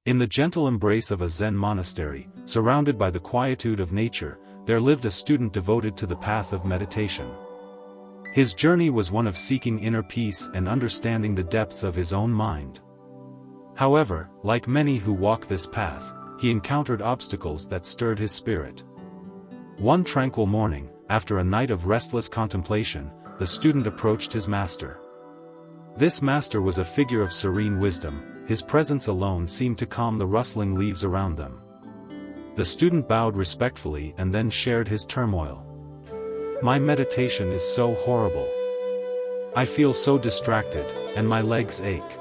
In the gentle embrace of a Zen monastery, surrounded by the quietude of nature, there lived a student devoted to the path of meditation. His journey was one of seeking inner peace and understanding the depths of his own mind. However, like many who walk this path, he encountered obstacles that stirred his spirit. One tranquil morning, after a night of restless contemplation, the student approached his master. This master was a figure of serene wisdom. His presence alone seemed to calm the rustling leaves around them. The student bowed respectfully and then shared his turmoil. "My meditation is so horrible. I feel so distracted, and my legs ache.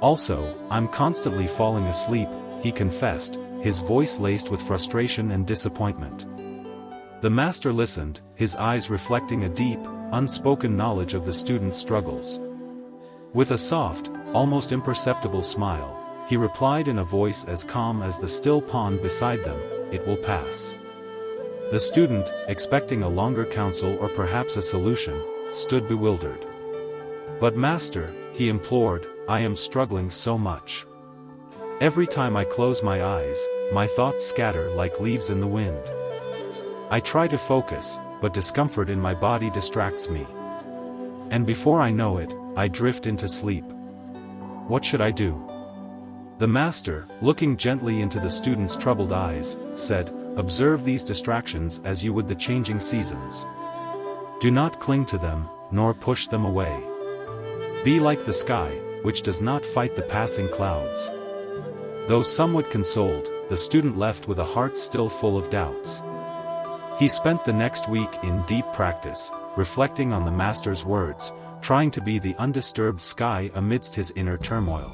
Also, I'm constantly falling asleep," he confessed, his voice laced with frustration and disappointment. The master listened, his eyes reflecting a deep, unspoken knowledge of the student's struggles. With a soft, almost imperceptible smile, he replied in a voice as calm as the still pond beside them, "It will pass." The student, expecting a longer counsel or perhaps a solution, stood bewildered. "But master," he implored, "I am struggling so much. Every time I close my eyes, my thoughts scatter like leaves in the wind. I try to focus, but discomfort in my body distracts me. And before I know it, I drift into sleep. What should I do?" The master, looking gently into the student's troubled eyes, said, "Observe these distractions as you would the changing seasons. Do not cling to them, nor push them away. Be like the sky, which does not fight the passing clouds." Though somewhat consoled, the student left with a heart still full of doubts. He spent the next week in deep practice, reflecting on the master's words, trying to be the undisturbed sky amidst his inner turmoil.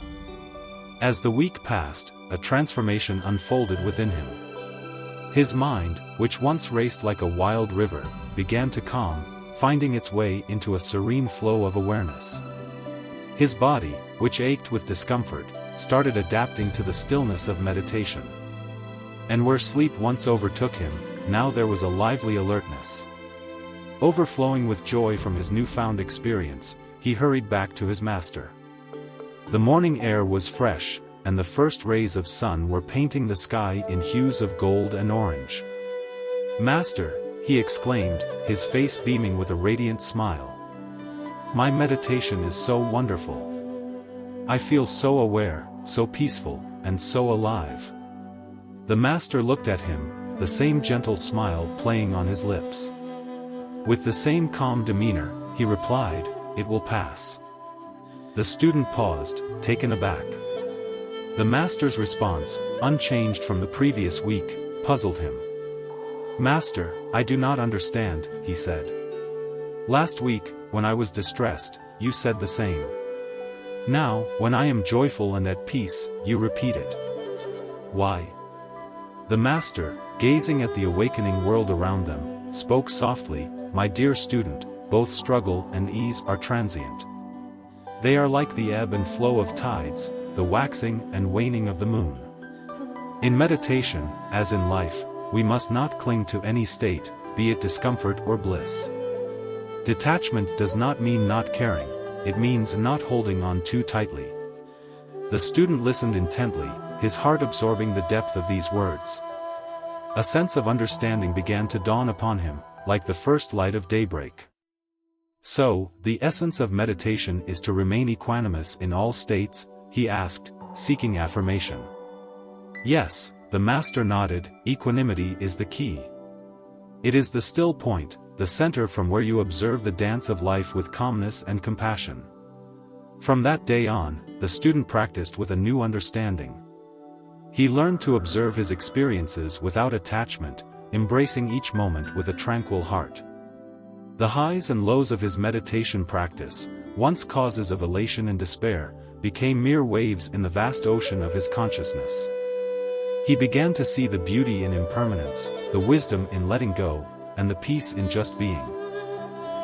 As the week passed, a transformation unfolded within him. His mind, which once raced like a wild river, began to calm, finding its way into a serene flow of awareness. His body, which ached with discomfort, started adapting to the stillness of meditation. And where sleep once overtook him, now there was a lively alertness. Overflowing with joy from his newfound experience, he hurried back to his master. The morning air was fresh, and the first rays of sun were painting the sky in hues of gold and orange. "Master," he exclaimed, his face beaming with a radiant smile. "My meditation is so wonderful. I feel so aware, so peaceful, and so alive." The master looked at him, the same gentle smile playing on his lips. With the same calm demeanor, he replied, "It will pass." The student paused, taken aback. The master's response, unchanged from the previous week, puzzled him. "Master, I do not understand," he said. "Last week, when I was distressed, you said the same. Now, when I am joyful and at peace, you repeat it. Why?" The master, gazing at the awakening world around them, spoke softly, "My dear student, both struggle and ease are transient. They are like the ebb and flow of tides, the waxing and waning of the moon. In meditation, as in life, we must not cling to any state, be it discomfort or bliss. Detachment does not mean not caring, it means not holding on too tightly." The student listened intently, his heart absorbing the depth of these words. A sense of understanding began to dawn upon him, like the first light of daybreak. "So, the essence of meditation is to remain equanimous in all states?" he asked, seeking affirmation. "Yes," the master nodded, "equanimity is the key. It is the still point, the center from where you observe the dance of life with calmness and compassion." From that day on, the student practiced with a new understanding. He learned to observe his experiences without attachment, embracing each moment with a tranquil heart. The highs and lows of his meditation practice, once causes of elation and despair, became mere waves in the vast ocean of his consciousness. He began to see the beauty in impermanence, the wisdom in letting go, and the peace in just being.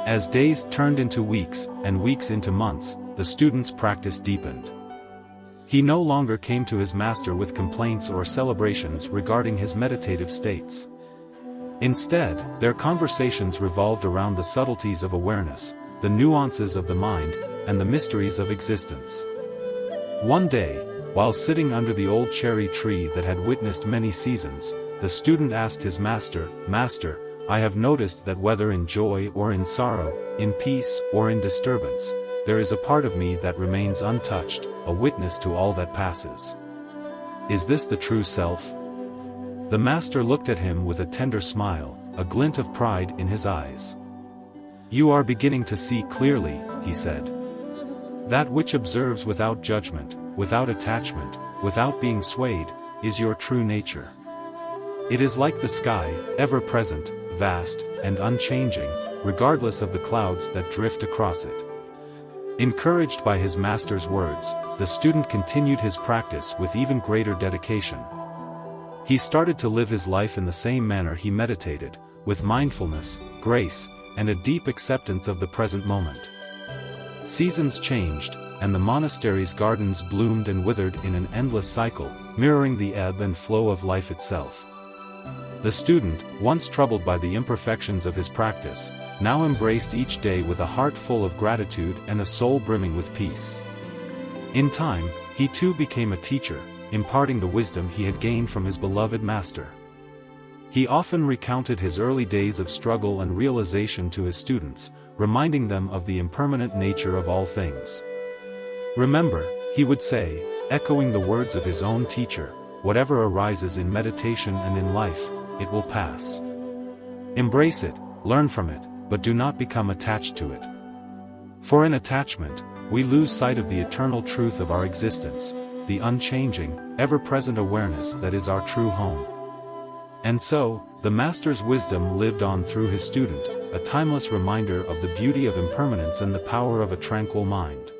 As days turned into weeks, and weeks into months, the student's practice deepened. He no longer came to his master with complaints or celebrations regarding his meditative states. Instead, their conversations revolved around the subtleties of awareness, the nuances of the mind, and the mysteries of existence. One day, While sitting under the old cherry tree that had witnessed many seasons, the student asked his master, "Master, I have noticed that whether in joy or in sorrow, in peace or in disturbance, there is a part of me that remains untouched, a witness to all that passes. Is this the true self?" The master looked at him with a tender smile, a glint of pride in his eyes. "You are beginning to see clearly," he said. "That which observes without judgment, without attachment, without being swayed, is your true nature. It is like the sky, ever-present, vast, and unchanging, regardless of the clouds that drift across it." Encouraged by his master's words, the student continued his practice with even greater dedication. He started to live his life in the same manner he meditated, with mindfulness, grace, and a deep acceptance of the present moment. Seasons changed, and the monastery's gardens bloomed and withered in an endless cycle, mirroring the ebb and flow of life itself. The student, once troubled by the imperfections of his practice, now embraced each day with a heart full of gratitude and a soul brimming with peace. In time, he too became a teacher, imparting the wisdom he had gained from his beloved master. He often recounted his early days of struggle and realization to his students, reminding them of the impermanent nature of all things. "Remember," he would say, echoing the words of his own teacher, "whatever arises in meditation and in life, it will pass. Embrace it, learn from it, but do not become attached to it. For in attachment, we lose sight of the eternal truth of our existence, the unchanging, ever-present awareness that is our true home." And so, the master's wisdom lived on through his student, a timeless reminder of the beauty of impermanence and the power of a tranquil mind.